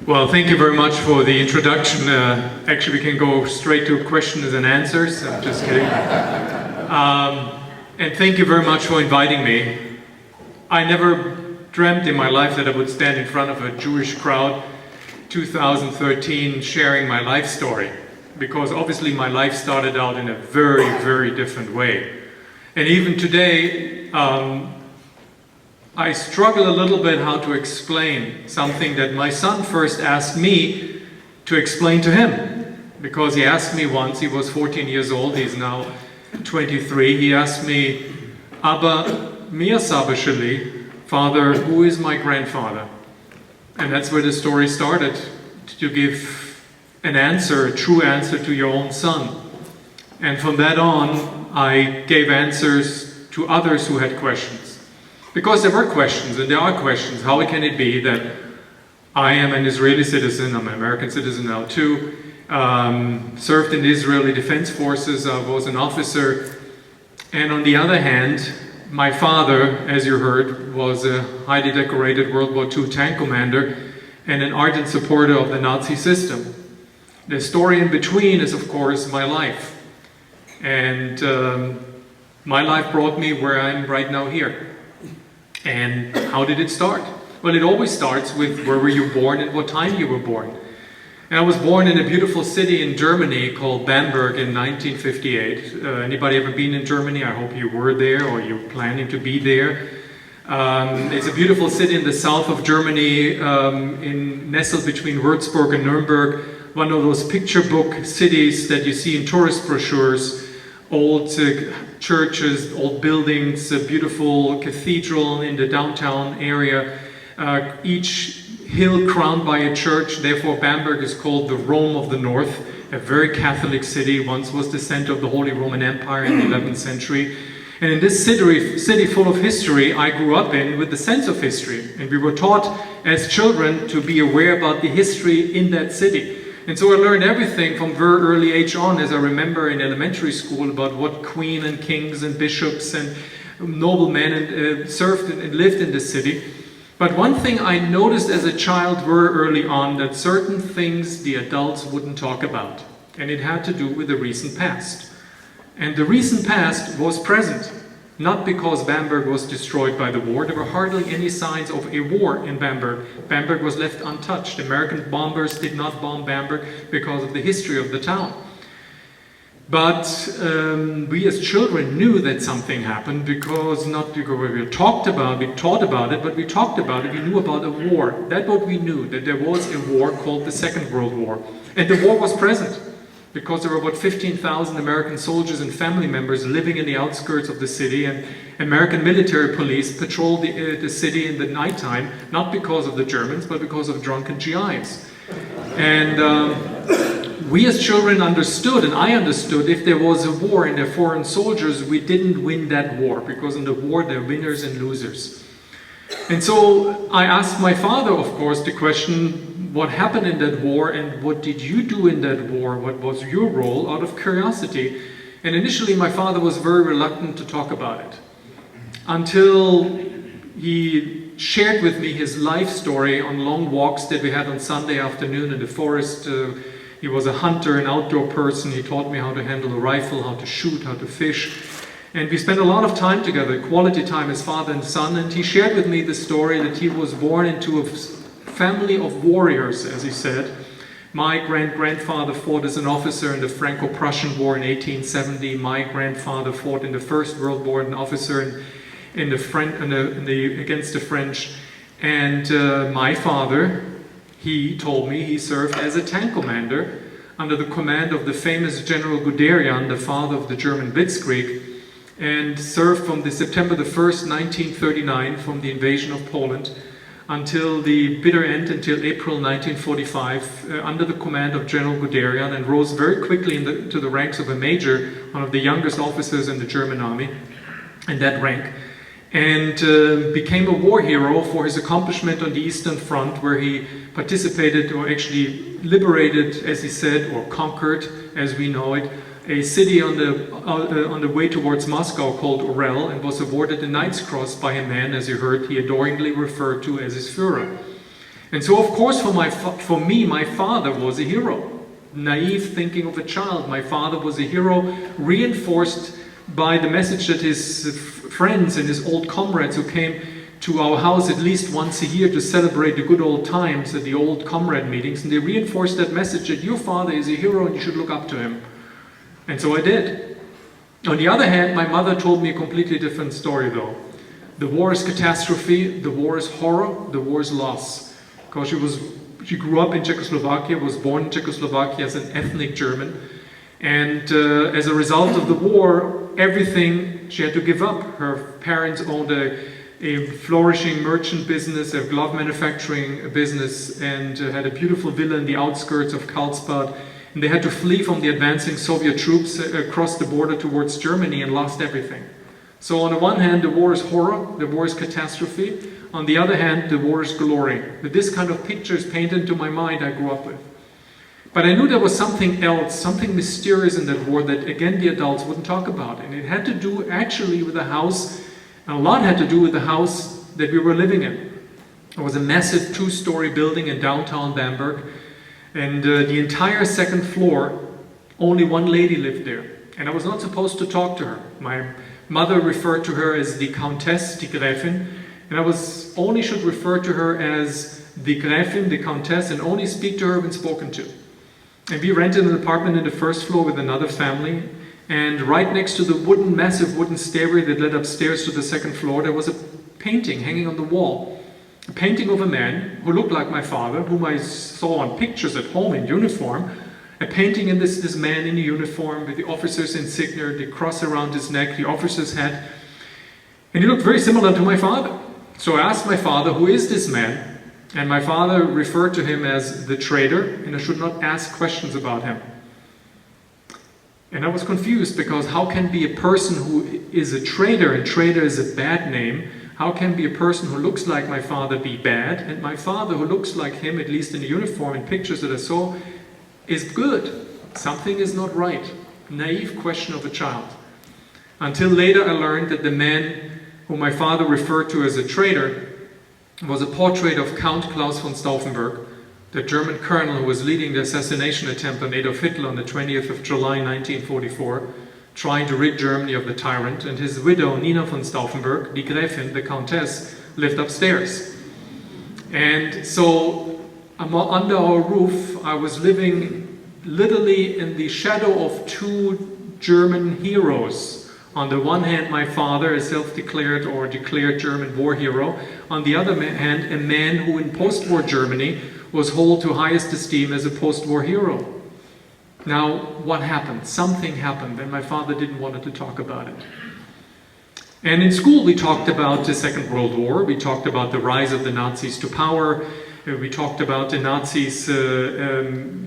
Well, thank you very much for the introduction. Actually, we can go straight to questions and answers. I'm just kidding. And thank you very much for inviting me. I never dreamt in my life that I would stand in front of a Jewish crowd 2013 sharing my life story, because obviously my life started out in a very, very different way. And even today, I struggle a little bit how to explain something that my son first asked me to explain to him. Because he asked me once, he was 14 years old, he's now 23, he asked me, Abba, mi Saba sheli, Father, who is my grandfather? And that's where the story started, to give an answer, a true answer to your own son. And from that on, I gave answers to others who had questions. Because there were questions, and there are questions. How can it be that I am an Israeli citizen, I'm an American citizen now too, served in the Israeli Defense Forces, I was an officer, and on the other hand, my father, as you heard, was a highly decorated World War II tank commander and an ardent supporter of the Nazi system. The story in between is, of course, my life. And my life brought me where I am right now here. And how did it start? Well, it always starts with where were you born and what time you were born. And I was born in a beautiful city in Germany called Bamberg in 1958. Anybody ever been in Germany? I hope you were there or you're planning to be there. It's a beautiful city in the south of Germany, nestled between Würzburg and Nuremberg. One of those picture book cities that you see in tourist brochures. Old churches, old buildings, a beautiful cathedral in the downtown area, each hill crowned by a church. Therefore Bamberg is called the Rome of the North, a very Catholic city, once was the center of the Holy Roman Empire in the 11th century. And in this city full of history, I grew up in with the sense of history. And we were taught as children to be aware about the history in that city. And so I learned everything from very early age on, as I remember in elementary school, about what queen and kings and bishops and noblemen served and lived in the city. But one thing I noticed as a child very early on, that certain things the adults wouldn't talk about. And it had to do with the recent past. And the recent past was present. Not because Bamberg was destroyed by the war. There were hardly any signs of a war in Bamberg. Bamberg was left untouched. American bombers did not bomb Bamberg because of the history of the town. But we as children knew that something happened, because not because we taught about it, but we talked about it, we knew about a war. That's what we knew, that there was a war called the Second World War. And the war was present, because there were about 15,000 American soldiers and family members living in the outskirts of the city, and American military police patrolled the city in the nighttime, not because of the Germans, but because of drunken GIs. And we as children understood, and I understood, if there was a war and there were foreign soldiers, we didn't win that war, because in the war there are winners and losers. And so I asked my father, of course, the question, what happened in that war and what did you do in that war? What was your role, out of curiosity? And initially my father was very reluctant to talk about it, until he shared with me his life story on long walks that we had on Sunday afternoon in the forest. He was a hunter, an outdoor person. He taught me how to handle a rifle, how to shoot, how to fish. And we spent a lot of time together, quality time as father and son. And he shared with me the story that he was born into a family of warriors, as he said. My grandfather fought as an officer in the Franco-Prussian War in 1870. My grandfather fought in the First World War, an officer against the French. And my father, he told me, he served as a tank commander under the command of the famous General Guderian, the father of the German Blitzkrieg, and served from the September the 1st, 1939, from the invasion of Poland, until the bitter end, until April 1945, under the command of General Guderian, and rose very quickly to the ranks of a major, one of the youngest officers in the German army, in that rank, and became a war hero for his accomplishment on the Eastern Front, where he participated, or actually liberated, as he said, or conquered, as we know it, a city on the way towards Moscow called Orel, and was awarded the Knight's Cross by a man, as you heard, he adoringly referred to as his Führer. And so, of course, for me, my father was a hero. Naive thinking of a child, my father was a hero, reinforced by the message that his friends and his old comrades who came to our house at least once a year to celebrate the good old times at the old comrade meetings, and they reinforced that message that your father is a hero and you should look up to him. And so I did. On the other hand, my mother told me a completely different story though. The war is catastrophe, the war is horror, the war is loss. Because she grew up in Czechoslovakia, was born in Czechoslovakia as an ethnic German, and as a result of the war, everything she had to give up. Her parents owned a flourishing merchant business, a glove manufacturing business, and had a beautiful villa in the outskirts of Karlsbad. And they had to flee from the advancing Soviet troops across the border towards Germany and lost everything. So on the one hand, the war is horror, the war is catastrophe. On the other hand, the war is glory. But this kind of picture is painted into my mind I grew up with. But I knew there was something else, something mysterious in that war that, again, the adults wouldn't talk about. And it had to do actually with the house, and a lot had to do with the house that we were living in. It was a massive two-story building in downtown Bamberg, and the entire second floor, only one lady lived there. And I was not supposed to talk to her. My mother referred to her as the Countess, die Gräfin, and I only should refer to her as the Gräfin, the Countess, and only speak to her when spoken to. And we rented an apartment in the first floor with another family, and right next to the massive wooden stairway that led upstairs to the second floor, there was a painting hanging on the wall. A painting of a man who looked like my father, whom I saw on pictures at home in uniform. A painting in this man in a uniform with the officer's insignia, the cross around his neck, the officer's hat. And he looked very similar to my father. So I asked my father, who is this man? And my father referred to him as the traitor, and I should not ask questions about him. And I was confused, because how can be a person who is a traitor, and traitor is a bad name, how can be a person who looks like my father be bad, and my father who looks like him, at least in the uniform and pictures that I saw, is good? Something is not right. Naive question of a child. Until later I learned that the man whom my father referred to as a traitor was a portrait of Count Klaus von Stauffenberg, the German colonel who was leading the assassination attempt on Adolf Hitler on the 20th of July 1944, trying to rid Germany of the tyrant, and his widow Nina von Stauffenberg, die Gräfin, the Countess, lived upstairs. And so under our roof I was living literally in the shadow of two German heroes. On the one hand, my father, a self-declared or declared German war hero. On the other hand, a man who in post-war Germany was held to highest esteem as a post-war hero. Now, what happened? Something happened, and my father didn't want to talk about it. And in school we talked about the Second World War, we talked about the rise of the Nazis to power, we talked about the Nazis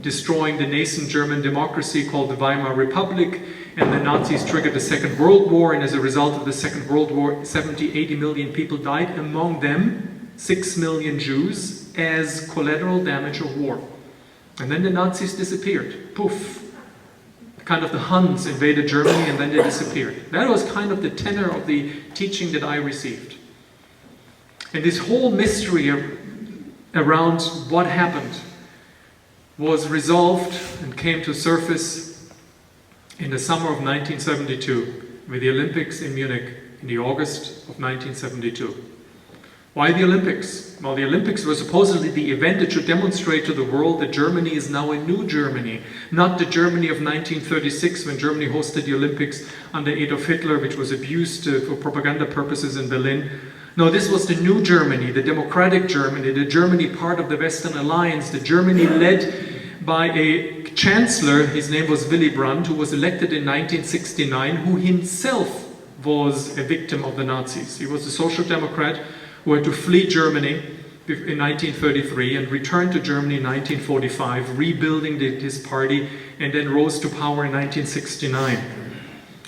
destroying the nascent German democracy called the Weimar Republic, and the Nazis triggered the Second World War, and as a result of the Second World War, 80 million people died, among them 6 million Jews, as collateral damage of war. And then the Nazis disappeared. Poof. Kind of the Huns invaded Germany and then they disappeared. That was kind of the tenor of the teaching that I received. And this whole mystery around what happened was resolved and came to surface in the summer of 1972 with the Olympics in Munich in the August of 1972. Why the Olympics? Well, the Olympics were supposedly the event that should demonstrate to the world that Germany is now a new Germany, not the Germany of 1936 when Germany hosted the Olympics under Adolf Hitler, which was abused for propaganda purposes in Berlin. No, this was the new Germany, the democratic Germany, the Germany part of the Western Alliance, the Germany led by a chancellor, his name was Willy Brandt, who was elected in 1969, who himself was a victim of the Nazis. He was a social democrat who had to flee Germany in 1933 and returned to Germany in 1945, rebuilding his party, and then rose to power in 1969.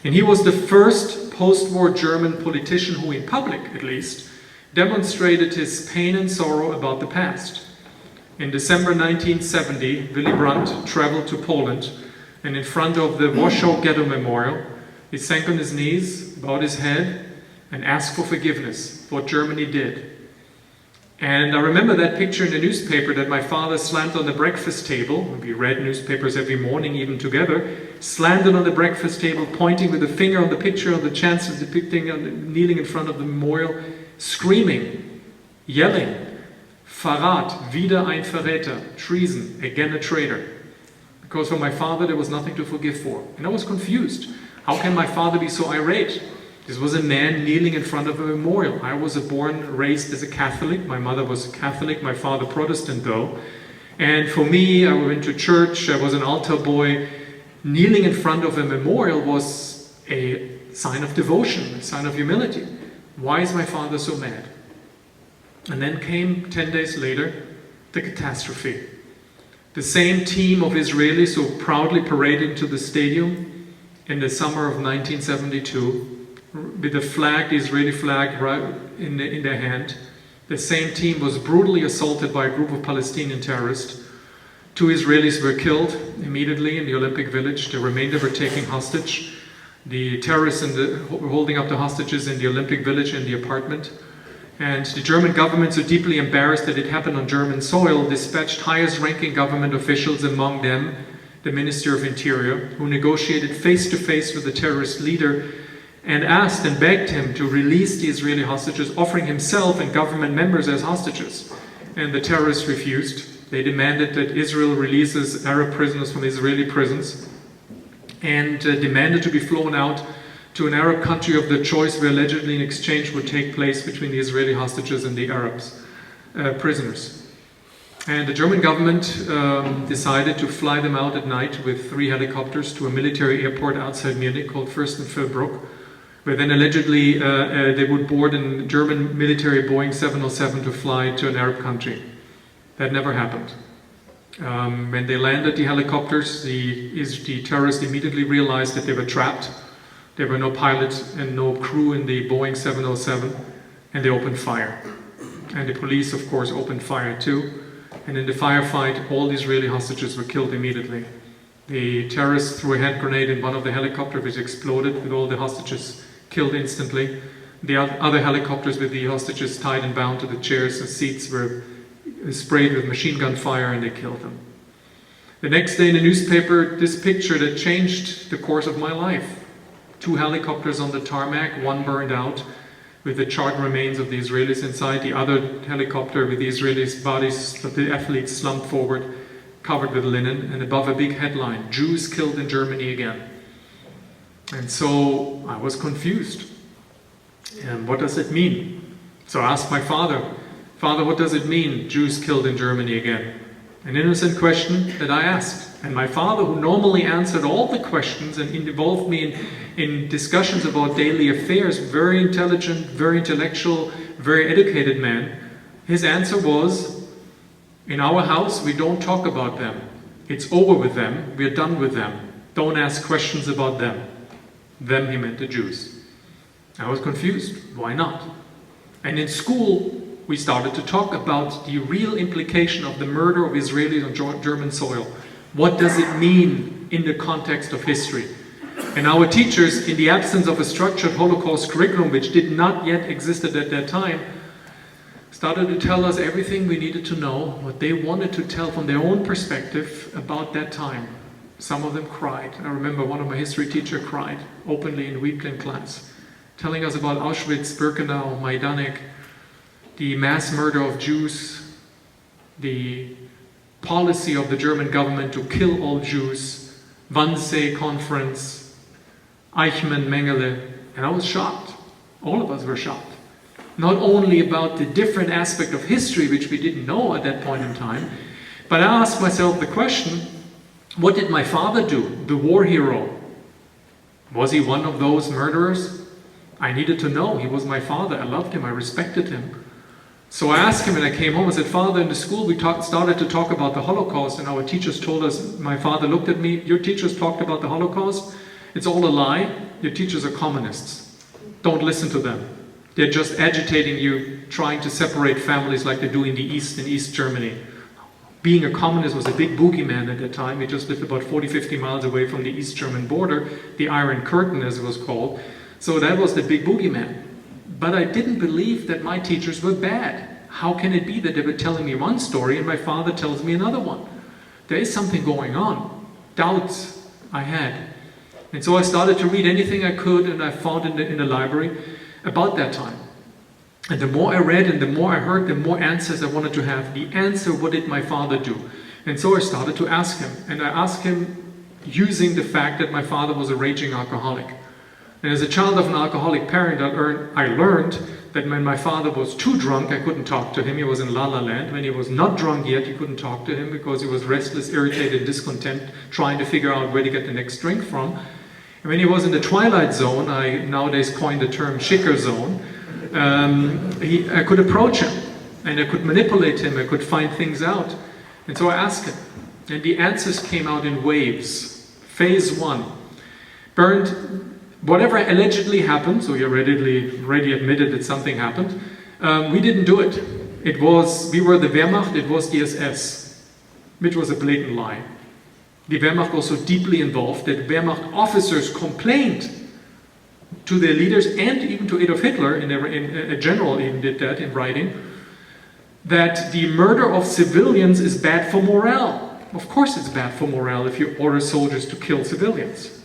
And he was the first post-war German politician who, in public at least, demonstrated his pain and sorrow about the past. In December 1970, Willy Brandt traveled to Poland, and in front of the Warsaw Ghetto Memorial, he sank on his knees, bowed his head, and asked for forgiveness for what Germany did. And I remember that picture in the newspaper that my father slammed on the breakfast table. We read newspapers every morning, even together. Slammed it on the breakfast table, pointing with a finger on the picture of the chances depicting kneeling in front of the memorial, screaming, yelling, Verrat, wieder ein Verräter, treason, again a traitor. Because for my father there was nothing to forgive for. And I was confused. How can my father be so irate? This was a man kneeling in front of a memorial. I was raised as a Catholic. My mother was a Catholic, my father Protestant though. And for me, I went to church, I was an altar boy. Kneeling in front of a memorial was a sign of devotion, a sign of humility. Why is my father so mad? And then came 10 days later, the catastrophe. The same team of Israelis who proudly paraded into the stadium in the summer of 1972 with the flag, the Israeli flag, right in their hand. The same team was brutally assaulted by a group of Palestinian terrorists. 2 Israelis were killed immediately in the Olympic Village. The remainder were taken hostage. The terrorists were holding up the hostages in the Olympic Village in the apartment. And the German government, so deeply embarrassed that it happened on German soil, dispatched highest-ranking government officials, among them the Minister of Interior, who negotiated face-to-face with the terrorist leader and asked and begged him to release the Israeli hostages, offering himself and government members as hostages. And the terrorists refused. They demanded that Israel releases Arab prisoners from Israeli prisons and demanded to be flown out to an Arab country of their choice where allegedly an exchange would take place between the Israeli hostages and the Arabs, prisoners. And the German government decided to fly them out at night with 3 helicopters to a military airport outside Munich called Fürstenfeldbruck, where then allegedly they would board a German military Boeing 707 to fly to an Arab country. That never happened. When they landed the helicopters, the terrorists immediately realized that they were trapped. There were no pilots and no crew in the Boeing 707, and they opened fire. And the police, of course, opened fire too. And in the firefight, all the Israeli hostages were killed immediately. The terrorists threw a hand grenade in one of the helicopters, which exploded with all the hostages killed instantly. The other helicopters with the hostages tied and bound to the chairs and seats were sprayed with machine gun fire, and they killed them. The next day in the newspaper, this picture that changed the course of my life. 2 helicopters on the tarmac, 1 burned out with the charred remains of the Israelis inside, the other helicopter with the Israelis' bodies of the athletes slumped forward, covered with linen, and above a big headline, Jews killed in Germany again. And so I was confused. And what does it mean? So I asked my father, Father, what does it mean, Jews killed in Germany again? An innocent question that I asked. And my father, who normally answered all the questions and involved me in discussions about daily affairs, very intelligent, very intellectual, very educated man, his answer was, in our house we don't talk about them. It's over with them, we're done with them. Don't ask questions about them. Them, he meant the Jews. I was confused. Why not? And in school, we started to talk about the real implication of the murder of Israelis on German soil. What does it mean in the context of history? And our teachers, in the absence of a structured Holocaust curriculum, which did not yet exist at that time, started to tell us everything we needed to know, what they wanted to tell from their own perspective about that time. Some of them cried. I remember one of my history teachers cried openly in weekly class, telling us about Auschwitz, Birkenau, Majdanek, the mass murder of Jews, the policy of the German government to kill all Jews, Wannsee Conference, Eichmann, Mengele, and I was shocked. All of us were shocked. Not only about the different aspect of history, which we didn't know at that point in time, but I asked myself the question, what did my father do, the war hero? Was he one of those murderers? I needed to know. He was my father. I loved him. I respected him. So I asked him when I came home, I said, Father, in the school we started to talk about the Holocaust, and our teachers told us, my father looked at me, your teachers talked about the Holocaust? It's all a lie. Your teachers are communists. Don't listen to them. They're just agitating you, trying to separate families like they do in the East, in East Germany. Being a communist was a big boogeyman at that time. We just lived about 40-50 miles away from the East German border, the Iron Curtain as it was called. So that was the big boogeyman. But I didn't believe that my teachers were bad. How can it be that they were telling me one story and my father tells me another one? There is something going on. Doubts I had. And so I started to read anything I could, and I found in the library about that time. And the more I read and the more I heard, the more answers I wanted to have. The answer, what did my father do? And so I started to ask him. And I asked him using the fact that my father was a raging alcoholic. And as a child of an alcoholic parent, I learned that when my father was too drunk, I couldn't talk to him. He was in La La Land. When he was not drunk yet, you couldn't talk to him because he was restless, irritated, discontent, trying to figure out where to get the next drink from. And when he was in the twilight zone, I nowadays coined the term Schicker zone, I could approach him and I could manipulate him, I could find things out. And so I asked him, and the answers came out in waves. Phase 1. Bernd, whatever allegedly happened, so he already admitted that something happened, we didn't do it. We were the Wehrmacht, it was the SS, which was a blatant lie. The Wehrmacht was so deeply involved that Wehrmacht officers complained to their leaders and even to Adolf Hitler, a general even did that in writing, that the murder of civilians is bad for morale. Of course it's bad for morale if you order soldiers to kill civilians.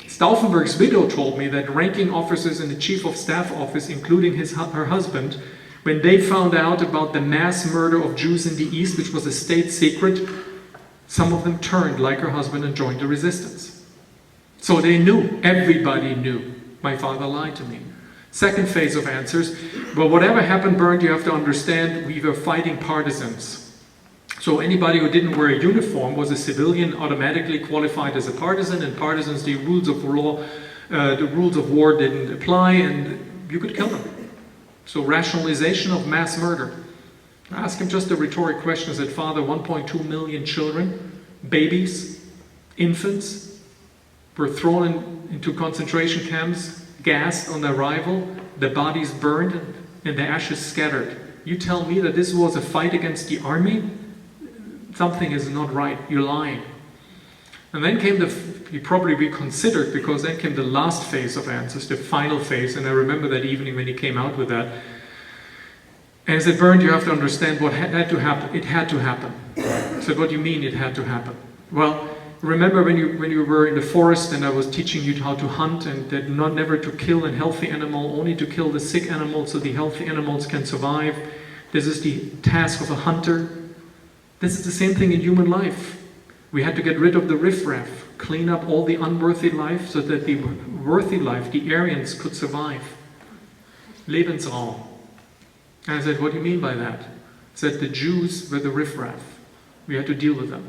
Stauffenberg's widow told me that ranking officers in the Chief of Staff office, including her husband, when they found out about the mass murder of Jews in the East, which was a state secret, some of them turned like her husband and joined the resistance. So they knew, everybody knew, my father lied to me. Second phase of answers, well, whatever happened, Bernd, you have to understand, we were fighting partisans. So anybody who didn't wear a uniform was a civilian, automatically qualified as a partisan, and partisans, the rules of war didn't apply, and you could kill them. So rationalization of mass murder. I asked him just a rhetoric question. I said, Father, 1.2 million children, babies, infants, were thrown into concentration camps, gassed on arrival, the bodies burned, and the ashes scattered. You tell me that this was a fight against the army? Something is not right. You're lying. And then came he probably reconsidered, because then came the last phase of answers, the final phase, and I remember that evening when he came out with that. And I said, Bernd, you have to understand what had to happen. It had to happen. I said, what do you mean it had to happen? Well, remember when you were in the forest and I was teaching you how to hunt, and that never to kill a healthy animal, only to kill the sick animal so the healthy animals can survive. This is the task of a hunter. This is the same thing in human life. We had to get rid of the riffraff, clean up all the unworthy life so that the worthy life, the Aryans, could survive. Lebensraum. And I said, what do you mean by that? I said, the Jews were the riffraff. We had to deal with them.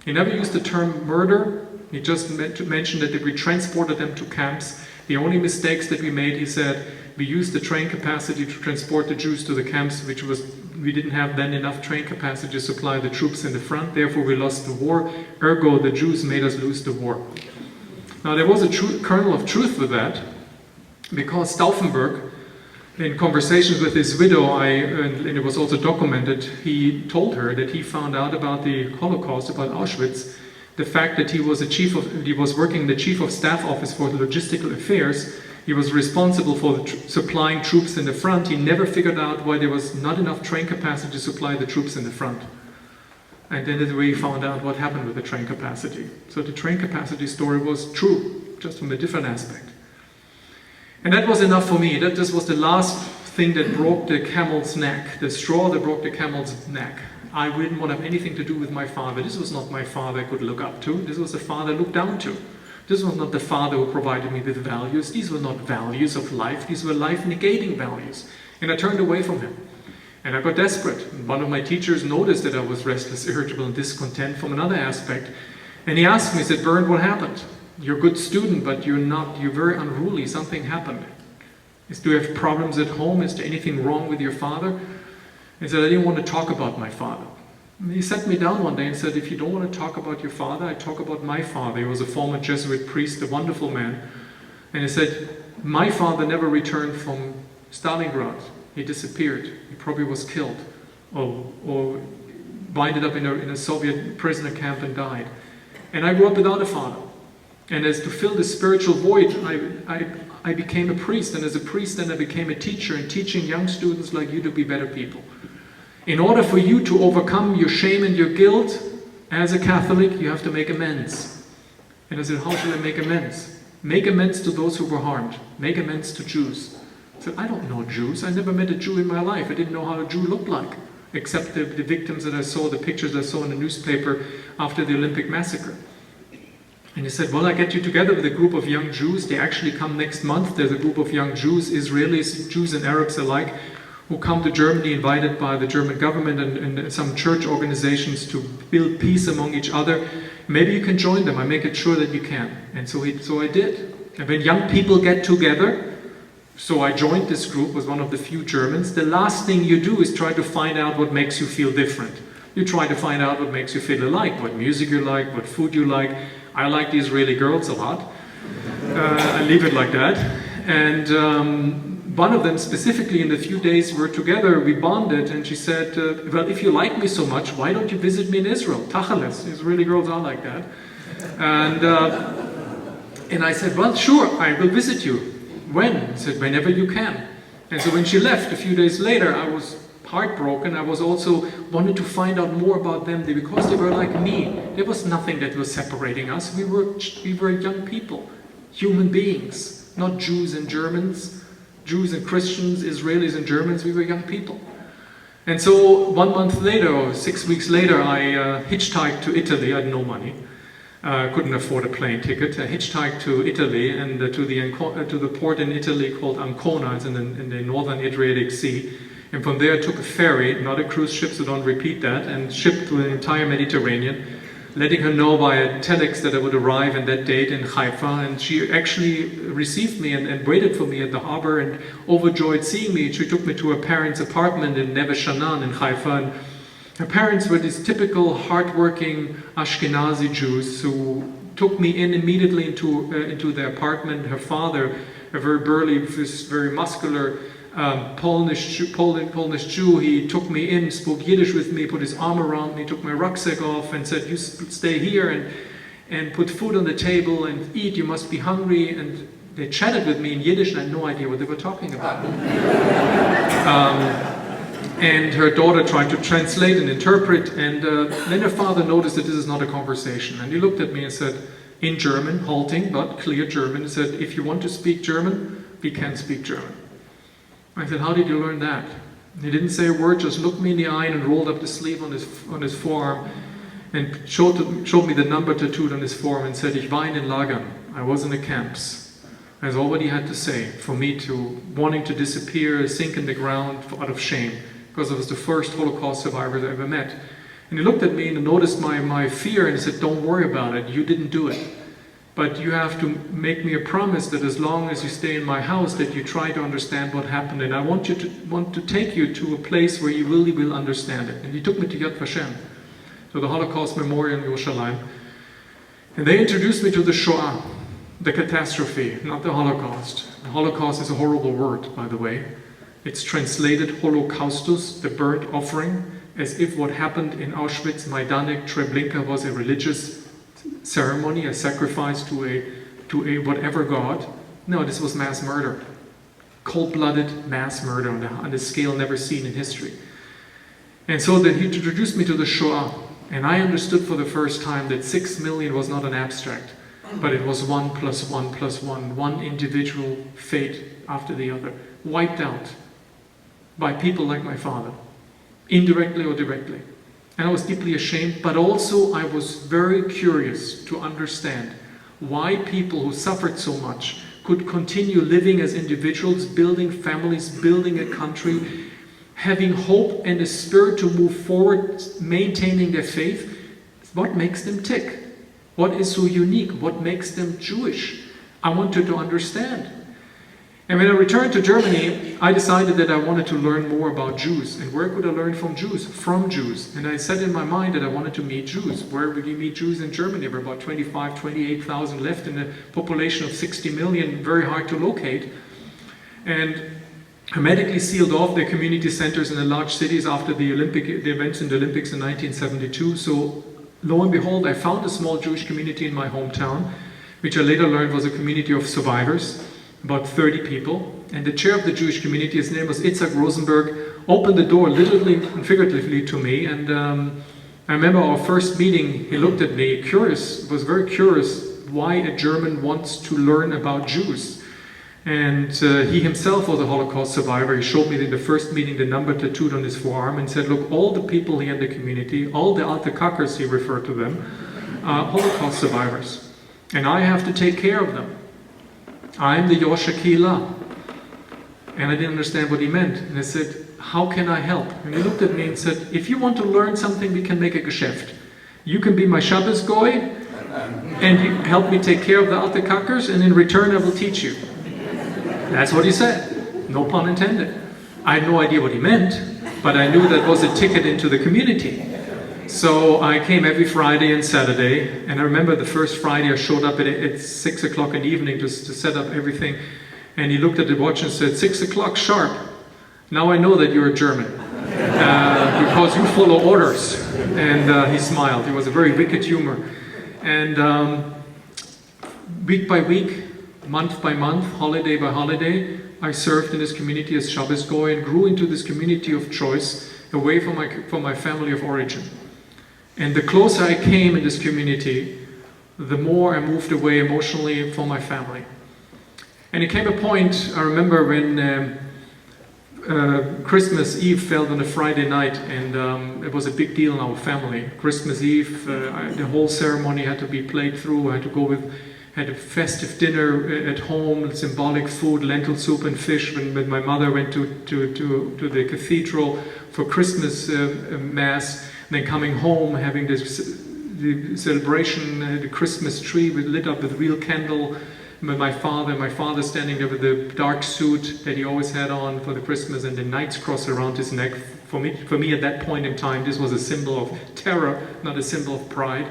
He never used the term murder. He just mentioned that we transported them to camps. The only mistakes that we made, he said, we used the train capacity to transport the Jews to the camps, we didn't have then enough train capacity to supply the troops in the front, therefore we lost the war. Ergo, the Jews made us lose the war. Now there was a kernel of truth with that, because Stauffenberg, in conversations with his widow, and it was also documented, he told her that he found out about the Holocaust, about Auschwitz, the fact that he was working in the Chief of Staff office for logistical affairs. He was responsible for supplying troops in the front. He never figured out why there was not enough train capacity to supply the troops in the front. And then that's where he found out what happened with the train capacity. So the train capacity story was true, just from a different aspect. And that was enough for me. This was the last thing that broke the camel's neck, the straw that broke the camel's neck. I didn't want to have anything to do with my father. This was not my father I could look up to. This was the father I looked down to. This was not the father who provided me with values. These were not values of life. These were life-negating values. And I turned away from him. And I got desperate. One of my teachers noticed that I was restless, irritable, and discontent from another aspect. And he asked me, he said, Bernd, what happened? You're a good student, but you're very unruly. Something happened. Do you have problems at home? Is there anything wrong with your father? He said, I didn't want to talk about my father. And he sat me down one day and said, if you don't want to talk about your father, I talk about my father. He was a former Jesuit priest, a wonderful man. And he said, my father never returned from Stalingrad. He disappeared. He probably was killed or winded up in a Soviet prisoner camp and died. And I grew up without a father. And as to fill the spiritual void, I became a priest, and as a priest then I became a teacher, and teaching young students like you to be better people. In order for you to overcome your shame and your guilt, as a Catholic, you have to make amends. And I said, how should I make amends? Make amends to those who were harmed. Make amends to Jews. I said, I don't know Jews. I never met a Jew in my life. I didn't know how a Jew looked like, except the victims that I saw, the pictures I saw in the newspaper after the Olympic massacre. And he said, well, I get you together with a group of young Jews. They actually come next month. There's a group of young Jews, Israelis, Jews and Arabs alike, who come to Germany, invited by the German government and some church organizations to build peace among each other. Maybe you can join them. I make it sure that you can. And so I did. And when young people get together, so I joined this group, was one of the few Germans. The last thing you do is try to find out what makes you feel different. You try to find out what makes you feel alike, what music you like, what food you like. I like the Israeli girls a lot. I leave it like that. And one of them specifically, in the few days we were together, we bonded, and she said, well, if you like me so much, why don't you visit me in Israel? Tacheles, Israeli girls are like that. And I said, well, sure, I will visit you. When? She said, whenever you can. And so when she left, a few days later, I was heartbroken. I was also wanted to find out more about them because they were like me. There was nothing that was separating us. We were young people, human beings, not Jews and Germans, Jews and Christians, Israelis and Germans. We were young people. And so 1 month later, or 6 weeks later, I hitchhiked to Italy. I had no money. Couldn't afford a plane ticket. I hitchhiked to Italy and to the port in Italy called Ancona. It's in the northern Adriatic Sea. And from there I took a ferry, not a cruise ship, so don't repeat that, and shipped to the entire Mediterranean, letting her know by a telex that I would arrive on that date in Haifa. And she actually received me and waited for me at the harbor, and overjoyed seeing me. She took me to her parents' apartment in Neve Sha'anan in Haifa. And her parents were these typical hardworking Ashkenazi Jews who took me in immediately into their apartment. Her father, a very burly, very muscular Polish Jew, he took me in, spoke Yiddish with me, put his arm around me, took my rucksack off and said, you stay here and put food on the table and eat, you must be hungry. And they chatted with me in Yiddish and I had no idea what they were talking about. And her daughter tried to translate and interpret, and then her father noticed that this is not a conversation. And he looked at me and said, in German, halting but clear German, he said, if you want to speak German, we can speak German. I said, how did you learn that? He didn't say a word, just looked me in the eye and rolled up the sleeve on his forearm and showed me the number tattooed on his forearm and said, ich war in den Lagern. I was in the camps. That's all what he had to say for me to wanting to disappear, sink in the ground out of shame, because I was the first Holocaust survivor I ever met. And he looked at me and noticed my fear and said, don't worry about it, you didn't do it. But you have to make me a promise that as long as you stay in my house, that you try to understand what happened. And I want to take you to a place where you really will understand it. And he took me to Yad Vashem, to the Holocaust Memorial in Yerushalayim. And they introduced me to the Shoah, the catastrophe, not the Holocaust. The Holocaust is a horrible word, by the way. It's translated holocaustus, the burnt offering, as if what happened in Auschwitz, Majdanek, Treblinka was a religious ceremony, a sacrifice to a whatever god. No, this was mass murder. Cold-blooded mass murder on a scale never seen in history. And so then he introduced me to the Shoah, and I understood for the first time that 6 million was not an abstract, but it was 1 + 1 + 1, one individual fate after the other, wiped out by people like my father, indirectly or directly. And I was deeply ashamed, but also I was very curious to understand why people who suffered so much could continue living as individuals, building families, building a country, having hope and a spirit to move forward, maintaining their faith. What makes them tick? What is so unique? What makes them Jewish? I wanted to understand. And when I returned to Germany, I decided that I wanted to learn more about Jews. And where could I learn from Jews? From Jews. And I said in my mind that I wanted to meet Jews. Where would you meet Jews in Germany? There were about 25, 28,000 left in a population of 60 million, very hard to locate. And hermetically sealed off their community centers in the large cities after the events in the Olympics in 1972. So lo and behold, I found a small Jewish community in my hometown, which I later learned was a community of survivors. about 30 people. And the chair of the Jewish community, his name was Itzhak Rosenberg, opened the door literally and figuratively to me. And I remember our first meeting, he looked at me, was very curious why a German wants to learn about Jews. And he himself was a Holocaust survivor. He showed me in the first meeting the number tattooed on his forearm and said, look, all the people here in the community, all the alte kackers, he referred to them, are Holocaust survivors. And I have to take care of them. I'm the Yosha Kila. And I didn't understand what he meant. And I said, how can I help? And he looked at me and said, if you want to learn something, we can make a Geschäft. You can be my Shabbos goy, and you help me take care of the alte kackers, and in return I will teach you. That's what he said. No pun intended. I had no idea what he meant, but I knew that was a ticket into the community. So I came every Friday and Saturday, and I remember the first Friday I showed up at 6 o'clock in the evening to set up everything, and he looked at the watch and said, 6 o'clock sharp. Now I know that you're a German, because you follow orders. And he smiled. He was a very wicked humor. And week by week, month by month, holiday by holiday, I served in this community as Shabbos goy and grew into this community of choice away from my family of origin. And the closer I came in this community, the more I moved away emotionally from my family. And it came a point, I remember when Christmas Eve fell on a Friday night, and it was a big deal in our family. Christmas Eve, the whole ceremony had to be played through. I had a festive dinner at home, symbolic food, lentil soup and fish, when my mother went to the cathedral for Christmas Mass, and then coming home, having the celebration, the Christmas tree lit up with real candle. My father standing there with the dark suit that he always had on for the Christmas, and the knight's cross around his neck. For me at that point in time, this was a symbol of terror, not a symbol of pride.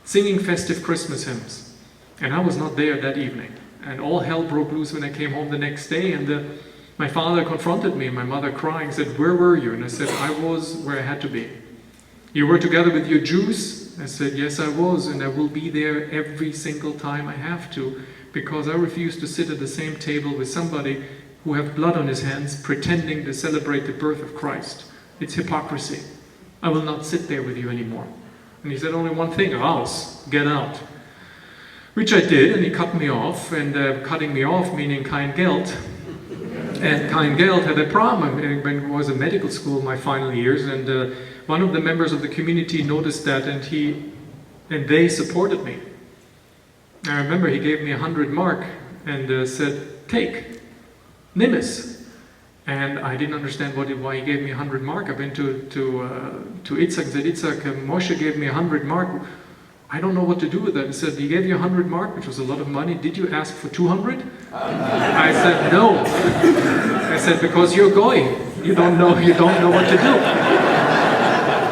Singing festive Christmas hymns. And I was not there that evening. And all hell broke loose when I came home the next day, and my father confronted me, and my mother crying said, where were you? And I said, I was where I had to be. You were together with your Jews? I said, yes, I was, and I will be there every single time I have to, because I refuse to sit at the same table with somebody who have blood on his hands pretending to celebrate the birth of Christ. It's hypocrisy. I will not sit there with you anymore. And he said only one thing, raus, get out. Which I did, and he cut me off, and cutting me off meaning kein Geld. And kein Geld had a problem when I was in medical school in my final years, and one of the members of the community noticed that, and they supported me. I remember he gave me 100 mark and said, take, nimm es. And I didn't understand why he gave me 100 mark. I went to Itzhak and said, Itzhak, Moshe gave me 100 mark. I don't know what to do with that. He said, he gave you 100 mark, which was a lot of money. Did you ask for 200? I said, no. I said, because you're goy. You don't know what to do.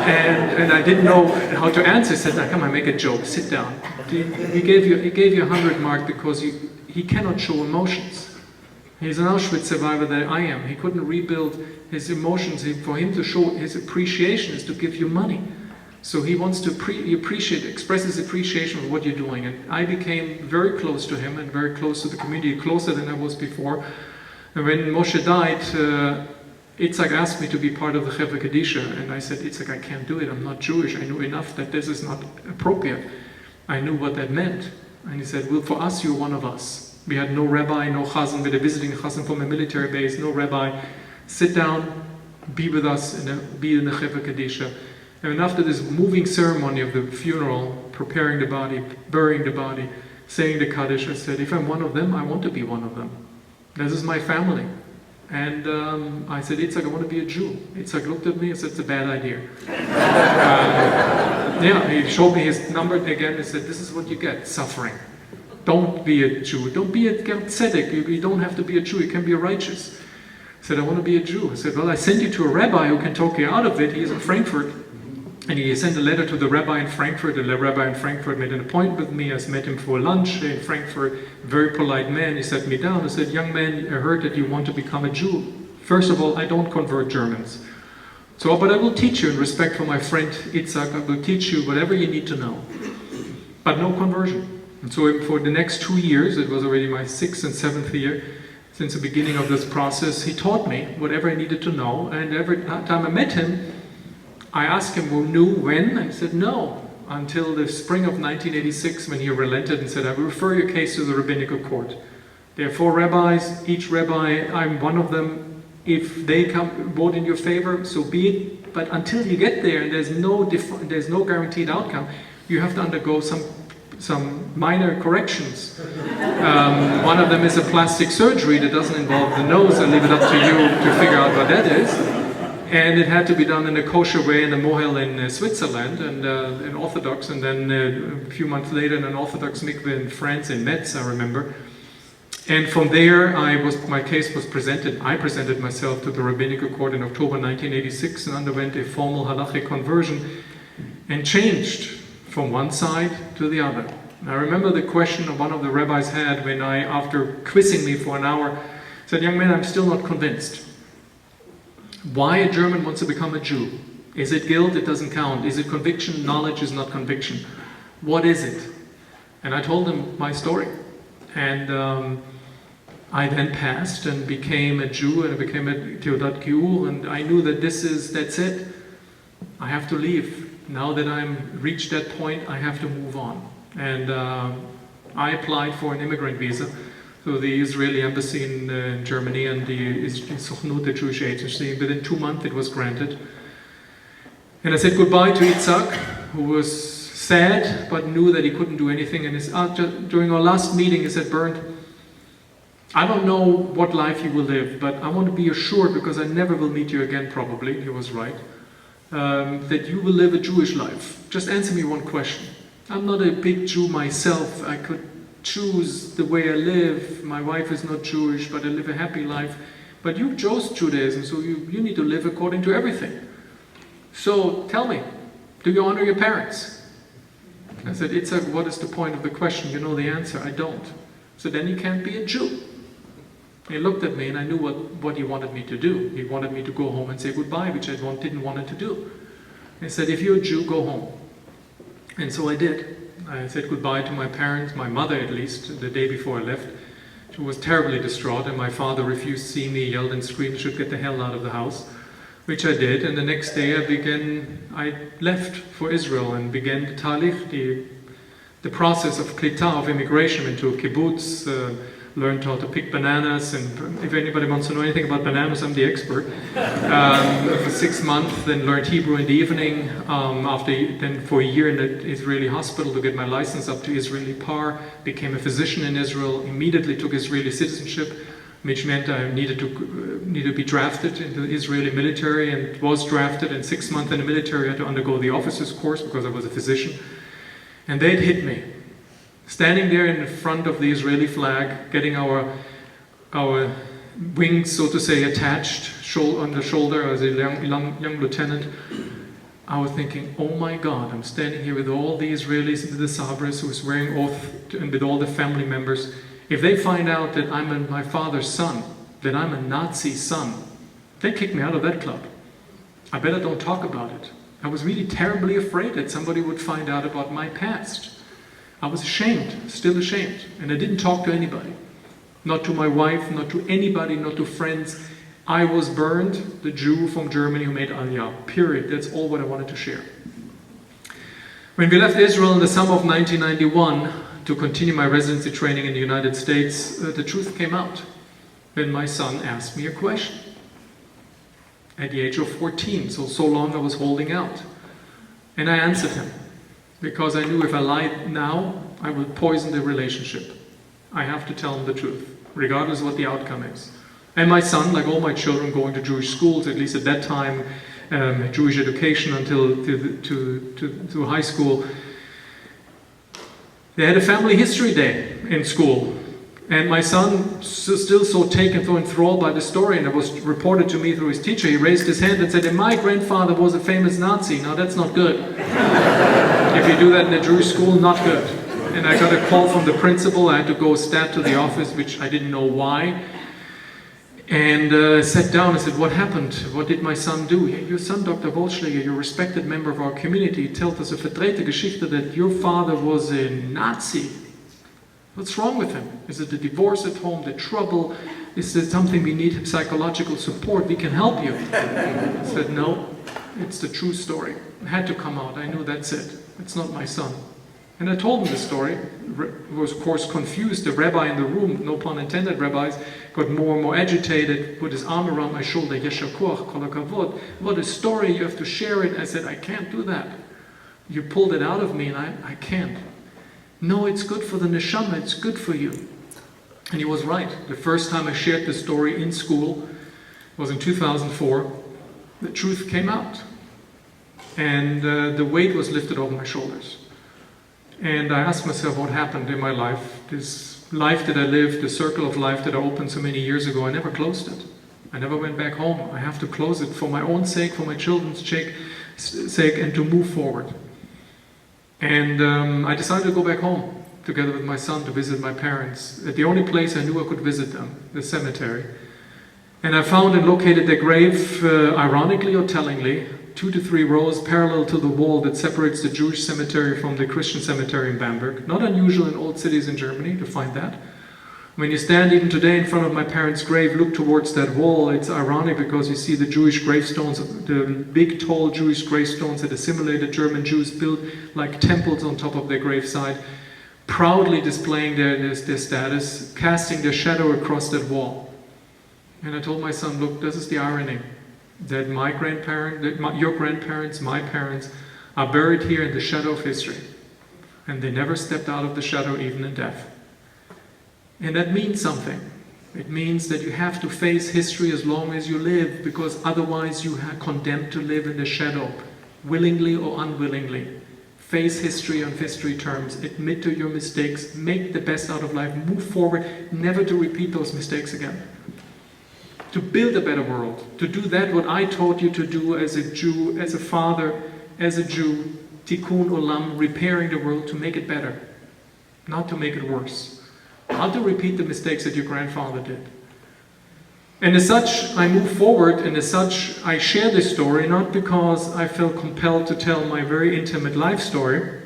And I didn't know how to answer. He said, now come on, make a joke, sit down. He gave you 100 mark because he cannot show emotions. He's an Auschwitz survivor that I am. He couldn't rebuild his emotions. For him to show his appreciation is to give you money. So he wants to express his appreciation of what you're doing. And I became very close to him and very close to the community, closer than I was before. And when Moshe died, Itzhak asked me to be part of the Chevra Kadisha, and I said, Itzhak, I can't do it, I'm not Jewish. I knew enough that this is not appropriate. I knew what that meant. And he said, well, for us, you're one of us. We had no rabbi, no chazan, we had a visiting chazan from a military base, no rabbi. Sit down, be with us, be in the Chevra Kadisha. And after this moving ceremony of the funeral, preparing the body, burying the body, saying the Kaddish, I said, if I'm one of them, I want to be one of them. This is my family. And I said, Itzhak, I want to be a Jew. Itzhak looked at me and said, it's a bad idea. He showed me his number again and said, this is what you get, suffering. Don't be a Jew. Don't be a tzedek. You don't have to be a Jew. You can be righteous. I said, I want to be a Jew. I said, well, I send you to a rabbi who can talk you out of it. He's in Frankfurt. And he sent a letter to the rabbi in Frankfurt. The rabbi in Frankfurt made an appointment with me. I met him for lunch in Frankfurt. Very polite man. He sat me down and said, young man, I heard that you want to become a Jew. First of all, I don't convert Germans. But I will teach you in respect for my friend Itzhak. I will teach you whatever you need to know. But no conversion. And so for the next 2 years, it was already my 6th and 7th year, since the beginning of this process. He taught me whatever I needed to know, and every time I met him, I asked him, well, knew when? And he said, no, until the spring of 1986, when he relented and said, I will refer your case to the rabbinical court. There are 4 rabbis, each rabbi, I'm one of them. If they come vote in your favor, so be it. But until you get there, and there's no guaranteed outcome, you have to undergo some minor corrections. One of them is a plastic surgery that doesn't involve the nose. I leave it up to you to figure out what that is. And it had to be done in a kosher way in a mohel in Switzerland, and in Orthodox, and then a few months later in an Orthodox mikveh in France, in Metz, I remember. And from there, my case was presented. I presented myself to the rabbinical court in October 1986 and underwent a formal halachic conversion and changed from one side to the other. And I remember the question one of the rabbis had when I, after quizzing me for an hour, said, young man, I'm still not convinced. Why a German wants to become a Jew? Is it guilt? It doesn't count. Is it conviction? Knowledge is not conviction. What is it? And I told him my story. And I then passed and became a Jew, and I became a Teudat Giur, and I knew that that's it. I have to leave. Now that I'm reached that point, I have to move on. And I applied for an immigrant visa through the Israeli embassy in Germany and the Sochnut, the Jewish agency. Within 2 months it was granted. And I said goodbye to Itzhak, who was sad but knew that he couldn't do anything. And during our last meeting he said, Bernd, I don't know what life you will live, but I want to be assured, because I never will meet you again probably, he was right, that you will live a Jewish life. Just answer me one question. I'm not a big Jew myself. I could choose the way I live. My wife is not Jewish, but I live a happy life. But you chose Judaism, so you need to live according to everything. So tell me, do you honor your parents? I said, Itzhak, what is the point of the question? You know the answer. I don't. So then you can't be a Jew. He looked at me and I knew what he wanted me to do. He wanted me to go home and say goodbye, which I didn't want to do. He said, if you're a Jew, go home. And so I did. I said goodbye to my parents, my mother at least, the day before I left. She was terribly distraught, and my father refused to see me, yelled and screamed, should get the hell out of the house, which I did. And the next day I left for Israel and began the talich, the process of klita, of immigration into a kibbutz, learned how to pick bananas, and if anybody wants to know anything about bananas, I'm the expert. For 6 months, then learned Hebrew in the evening, then for a year in the Israeli hospital to get my license up to Israeli par, became a physician in Israel, immediately took Israeli citizenship, which meant I needed to be drafted into the Israeli military, and was drafted. In 6 months in the military, I had to undergo the officer's course because I was a physician. And they'd hit me. Standing there in front of the Israeli flag, getting our wings, so to say, attached on the shoulder as a young lieutenant, I was thinking, oh my God, I'm standing here with all the Israelis, the Sabras, who is wearing oath, and with all the family members. If they find out that I'm my father's son, that I'm a Nazi son, they kick me out of that club. I better don't talk about it. I was really terribly afraid that somebody would find out about my past. I was ashamed, still ashamed, and I didn't talk to anybody. Not to my wife, not to anybody, not to friends. I was Bernd, the Jew from Germany who made Aliyah, period. That's all what I wanted to share. When we left Israel in the summer of 1991 to continue my residency training in the United States, the truth came out when my son asked me a question. At the age of 14, so long I was holding out. And I answered him, because I knew if I lied now, I would poison the relationship. I have to tell him the truth, regardless of what the outcome is. And my son, like all my children going to Jewish schools, at least at that time, Jewish education until to high school, they had a family history day in school. And my son, still so taken, so enthralled by the story, and it was reported to me through his teacher, he raised his hand and said, and my grandfather was a famous Nazi. Now that's not good. If you do that in a Jewish school, not good. And I got a call from the principal. I had to go stat to the office, which I didn't know why. And sat down and said, what happened? What did my son do? Your son, Dr. Wollschlaeger, you're a respected member of our community, tells us a verdrehte Geschichte that your father was a Nazi. What's wrong with him? Is it the divorce at home, the trouble, is there something we need psychological support? We can help you. I said, no, it's the true story. It had to come out. I knew that's it. It's not my son. And I told him the story. He was, of course, confused. The rabbi in the room, no pun intended, rabbis, got more and more agitated, put his arm around my shoulder. Yesher koach, kol hakavod. What a story, you have to share it. I said, I can't do that. You pulled it out of me and I can't. No, it's good for the neshama, it's good for you. And he was right. The first time I shared the story in school was in 2004. The truth came out. And the weight was lifted off my shoulders. And I asked myself what happened in my life. This life that I lived, the circle of life that I opened so many years ago, I never closed it. I never went back home. I have to close it for my own sake, for my children's sake, and to move forward. And I decided to go back home together with my son to visit my parents at the only place I knew I could visit them, the cemetery. And I found and located their grave, ironically or tellingly, 2 to 3 rows parallel to the wall that separates the Jewish cemetery from the Christian cemetery in Bamberg. Not unusual in old cities in Germany to find that. When you stand even today in front of my parents' grave, look towards that wall, it's ironic because you see the Jewish gravestones, the big tall Jewish gravestones that assimilated German Jews built like temples on top of their graveside, proudly displaying their status, casting their shadow across that wall. And I told my son, look, this is the irony. That my grandparents, your grandparents, my parents are buried here in the shadow of history. And they never stepped out of the shadow even in death. And that means something. It means that you have to face history as long as you live, because otherwise you are condemned to live in the shadow, willingly or unwillingly. Face history on history terms, admit to your mistakes, make the best out of life, move forward, never to repeat those mistakes again. To build a better world, to do that what I taught you to do as a Jew, as a father, as a Jew, tikkun olam, repairing the world to make it better, not to make it worse, not to repeat the mistakes that your grandfather did. And as such, I move forward, and as such, I share this story, not because I felt compelled to tell my very intimate life story,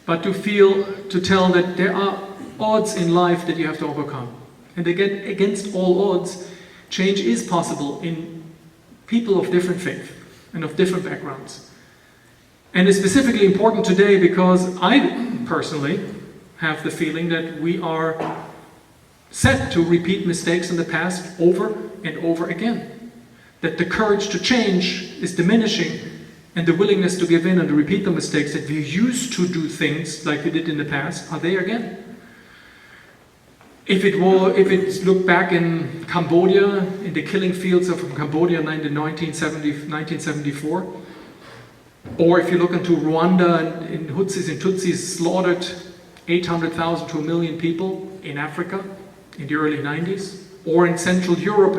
but to tell that there are odds in life that you have to overcome. And again, against all odds, change is possible in people of different faith and of different backgrounds. And it's specifically important today because I personally have the feeling that we are set to repeat mistakes in the past over and over again. That the courage to change is diminishing, and the willingness to give in and to repeat the mistakes that we used to do things like we did in the past are there again. If it's looked back in Cambodia, in the killing fields of Cambodia in 1974, or if you look into Rwanda and Hutsis and Tutsis slaughtered 800,000 to 1 million people in Africa in the early 90s, or in Central Europe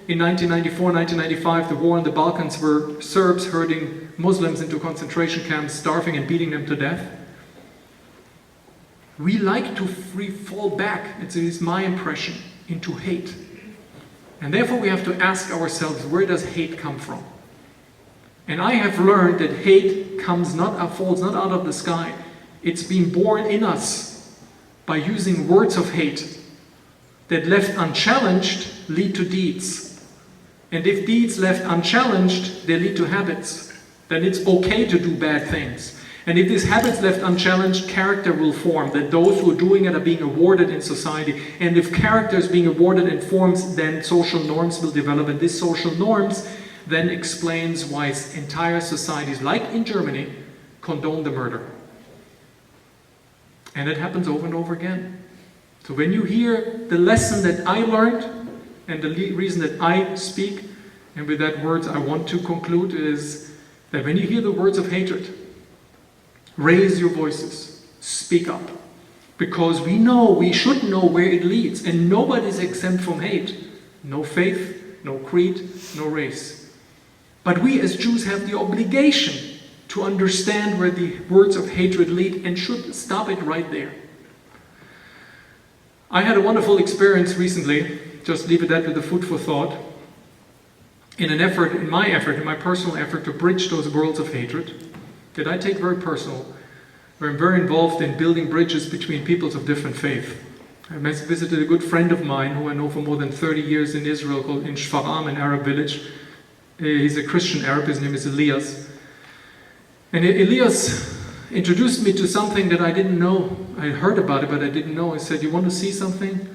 in 1994, 1995, the war in the Balkans where Serbs herding Muslims into concentration camps, starving and beating them to death. We like to fall back, it is my impression, into hate. And therefore we have to ask ourselves, where does hate come from? And I have learned that hate falls not out of the sky. It's been born in us by using words of hate that left unchallenged lead to deeds. And if deeds left unchallenged, they lead to habits. Then it's okay to do bad things. And if these habits left unchallenged, character will form, that those who are doing it are being awarded in society. And if character is being awarded in forms, then social norms will develop. And these social norms then explains why entire societies, like in Germany, condone the murder. And it happens over and over again. So when you hear the lesson that I learned, and the reason that I speak, and with that words I want to conclude, is that when you hear the words of hatred, raise your voices, speak up. Because we should know where it leads, and nobody's exempt from hate. No faith, no creed, no race. But we as Jews have the obligation to understand where the words of hatred lead and should stop it right there. I had a wonderful experience recently, just leave it at with the food for thought, in my personal effort to bridge those worlds of hatred that I take very personal, where I'm very involved in building bridges between peoples of different faith. I visited a good friend of mine who I know for more than 30 years in Israel, called in Shfaram, an Arab village. He's a Christian Arab, his name is Elias. And Elias introduced me to something that I didn't know. I heard about it, but I didn't know. He said, "You want to see something?"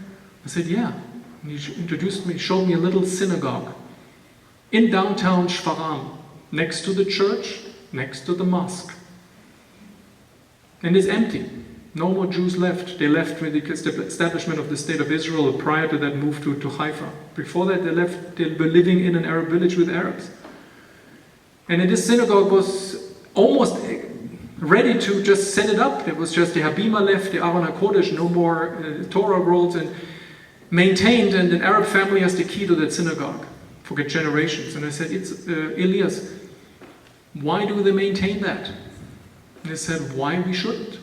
I said, "Yeah." And he introduced me, showed me a little synagogue in downtown Shfaram, next to the church, next to the mosque. And it's empty. No more Jews left. They left with the establishment of the State of Israel. Prior to that, moved to Haifa. Before that, they were living in an Arab village with Arabs. And in this synagogue was almost ready to just set it up. There was just the Habima left, the Aron HaKodesh, no more Torah rolls, and maintained. And an Arab family has the key to that synagogue for generations. And I said, "It's Elias, why do they maintain that?" And he said, "Why we shouldn't?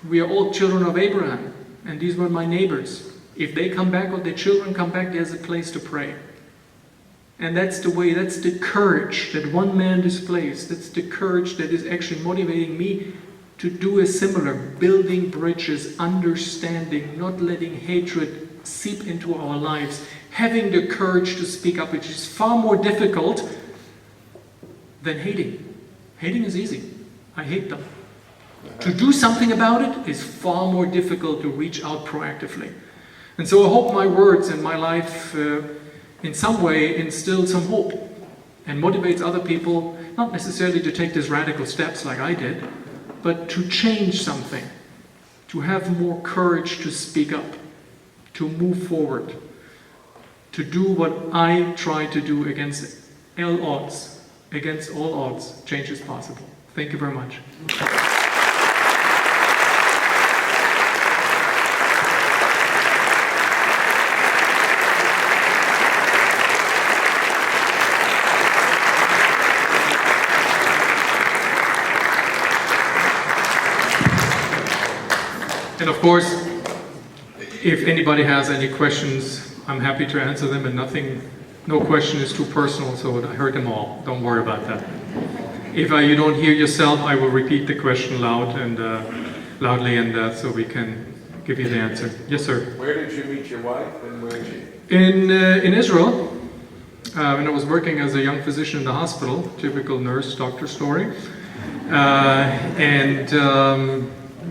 We are all children of Abraham, and these were my neighbors. If they come back or their children come back, there's a place to pray." And that's the way, that's the courage that one man displays. That's the courage that is actually motivating me to do a similar, building bridges, understanding, not letting hatred seep into our lives, having the courage to speak up, which is far more difficult than hating. Hating is easy. I hate them. To do something about it is far more difficult, to reach out proactively. And so I hope my words and my life in some way instill some hope and motivates other people, not necessarily to take these radical steps like I did, but to change something, to have more courage to speak up, to move forward, to do what I try to do against all odds. Against all odds, change is possible. Thank you very much. And of course, if anybody has any questions, I'm happy to answer them, and no question is too personal, so I heard them all. Don't worry about that. If you don't hear yourself, I will repeat the question loudly, and so we can give you the answer. Yes, sir. Where did you meet your wife, and where is she? In Israel, when I was working as a young physician in the hospital, typical nurse-doctor story,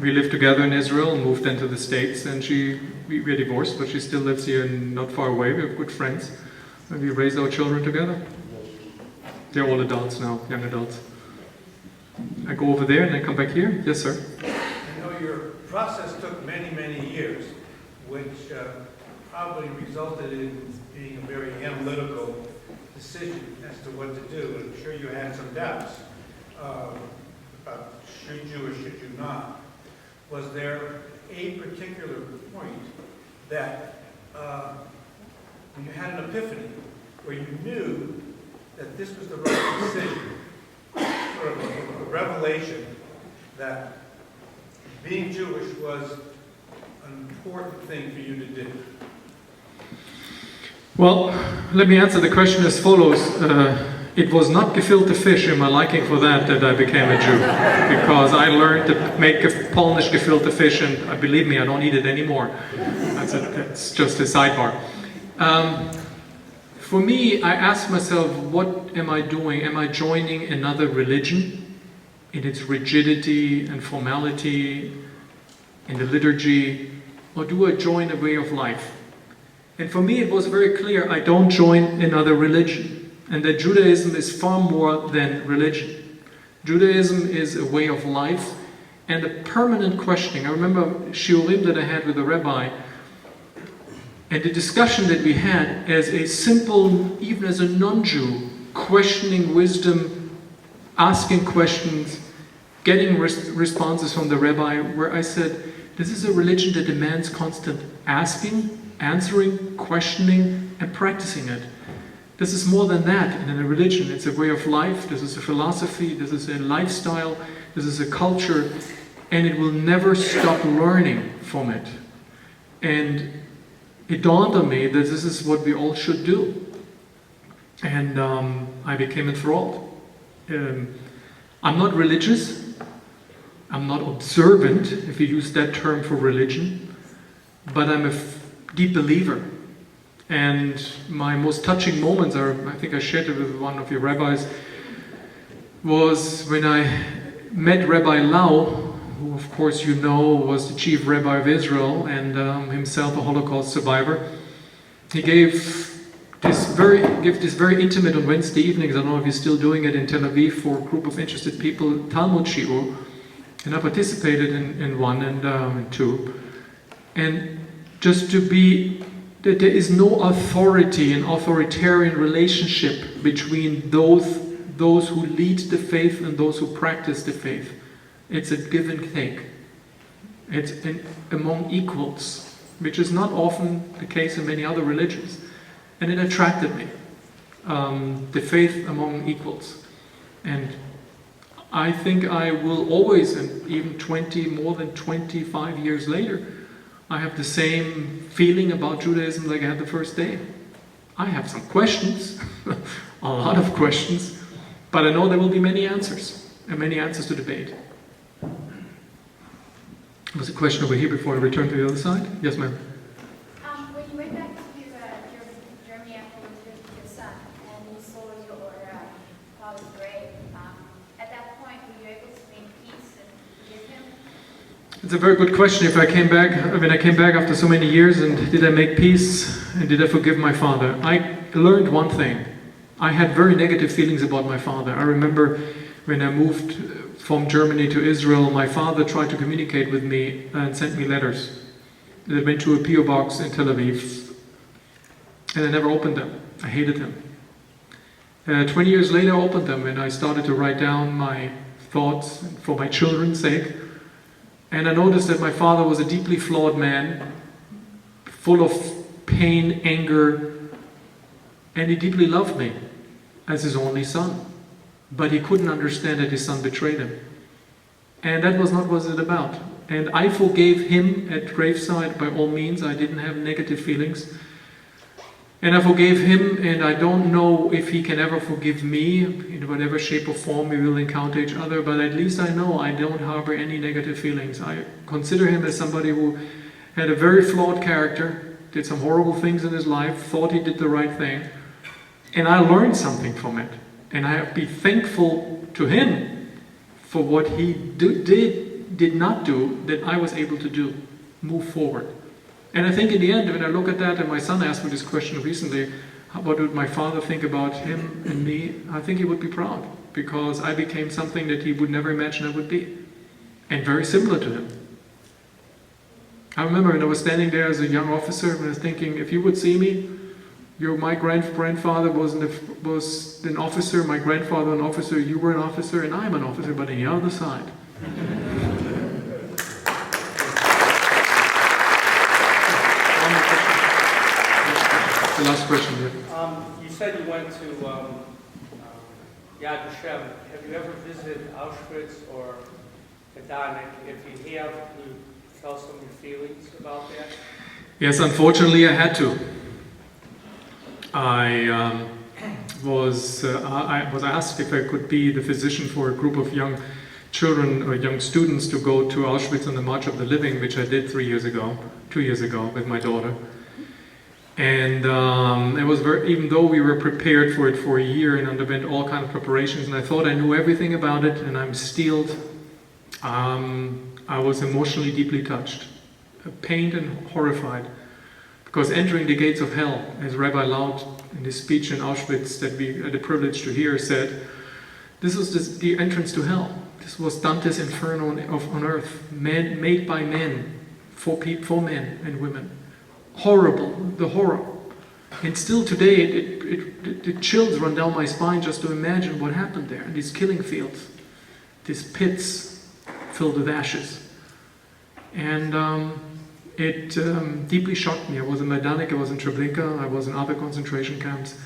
we lived together in Israel, moved then to the States, and we were divorced, but she still lives here not far away. We have good friends, and we raised our children together. They're all adults now, young adults. I go over there and then come back here. Yes, sir. I know your process took many, many years, which probably resulted in being a very analytical decision as to what to do. I'm sure you had some doubts about should you or should you not. Was there a particular point that when you had an epiphany where you knew that this was the right decision, sort of a revelation that being Jewish was an important thing for you to do? Well, let me answer the question as follows. It was not gefilte fish in my liking for that I became a Jew, because I learned to make a Polish gefilte fish, and believe me, I don't eat it anymore. That's just a sidebar. For me, I asked myself, what am I doing? Am I joining another religion in its rigidity and formality, in the liturgy, or do I join a way of life? And for me, it was very clear, I don't join another religion. And that Judaism is far more than religion. Judaism is a way of life and a permanent questioning. I remember shiurim that I had with a rabbi, and the discussion that we had as a simple, even as a non-Jew, questioning wisdom, asking questions, getting responses from the rabbi, where I said, this is a religion that demands constant asking, answering, questioning, and practicing it. This is more than that in a religion. It's a way of life, this is a philosophy, this is a lifestyle, this is a culture, and it will never stop learning from it. And it dawned on me that this is what we all should do. And I became enthralled. I'm not religious, I'm not observant, if you use that term for religion, but I'm a deep believer. And my most touching moments are, I think I shared it with one of your rabbis, was when I met Rabbi Lau, who of course you know was the chief rabbi of Israel and himself a Holocaust survivor. He gave this very intimate on Wednesday evenings, I don't know if he's still doing it in Tel Aviv for a group of interested people, Talmud Shiur, and I participated in one and two. And just to be, that there is no authority and authoritarian relationship between those who lead the faith and those who practice the faith. It's a give and take. It's among equals, which is not often the case in many other religions. And it attracted me, the faith among equals. And I think I will always, and even more than 25 years later, I have the same feeling about Judaism like I had the first day. I have some questions, a lot of questions, but I know there will be many answers, and many answers to debate. There was a question over here before I return to the other side. Yes, ma'am. When you went back to Germany after you lived with your son, and you saw your father's grave, at that point, were you able to make peace and forgive him? It's a very good question. When I came back after so many years, and did I make peace, and did I forgive my father? I learned one thing. I had very negative feelings about my father. I remember when I moved from Germany to Israel, my father tried to communicate with me and sent me letters that went to a PO box in Tel Aviv, and I never opened them. I hated him. 20 years later, I opened them, and I started to write down my thoughts for my children's sake. And I noticed that my father was a deeply flawed man, full of pain, anger, and he deeply loved me as his only son. But he couldn't understand that his son betrayed him. And that was not what it was about. And I forgave him at graveside by all means. I didn't have negative feelings. And I forgave him, and I don't know if he can ever forgive me in whatever shape or form we will encounter each other, but at least I know I don't harbor any negative feelings. I consider him as somebody who had a very flawed character, did some horrible things in his life, thought he did the right thing, and I learned something from it. And I have to be thankful to him for what he did not do that I was able to do, move forward. And I think in the end, when I look at that, and my son asked me this question recently, what would my father think about him and me? I think he would be proud, because I became something that he would never imagine I would be, and very similar to him. I remember when I was standing there as a young officer, and I was thinking, if you would see me, my grandfather was an officer, my grandfather an officer, you were an officer, and I'm an officer, but on the other side. The last question here. You said you went to Yad Vashem. Have you ever visited Auschwitz or Gdańsk? If you have, can you tell some of your feelings about that? Yes, unfortunately I had to. I was asked if I could be the physician for a group of young children or young students to go to Auschwitz on the March of the Living, which I did 2 years ago with my daughter. And it was even though we were prepared for it for a year and underwent all kinds of preparations, and I thought I knew everything about it, and I'm steeled, I was emotionally deeply touched, pained and horrified. Because entering the gates of hell, as Rabbi Laut in his speech in Auschwitz that we had the privilege to hear said, this was the entrance to hell. This was Dante's Inferno on earth, made by men, for men and women. Horrible, the horror. And still today, the chills run down my spine just to imagine what happened there. These killing fields, these pits filled with ashes. And it deeply shocked me. I was in Majdanek, I was in Treblinka, I was in other concentration camps.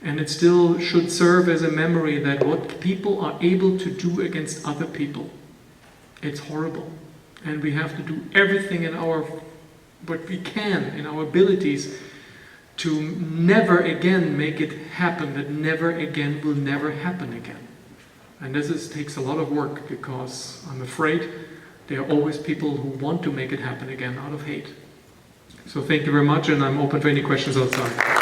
And it still should serve as a memory that what people are able to do against other people, it's horrible. And we have to do everything in what we can, in our abilities, to never again make it happen, that never again will never happen again. And takes a lot of work, because I'm afraid there are always people who want to make it happen again out of hate. So thank you very much, and I'm open for any questions outside.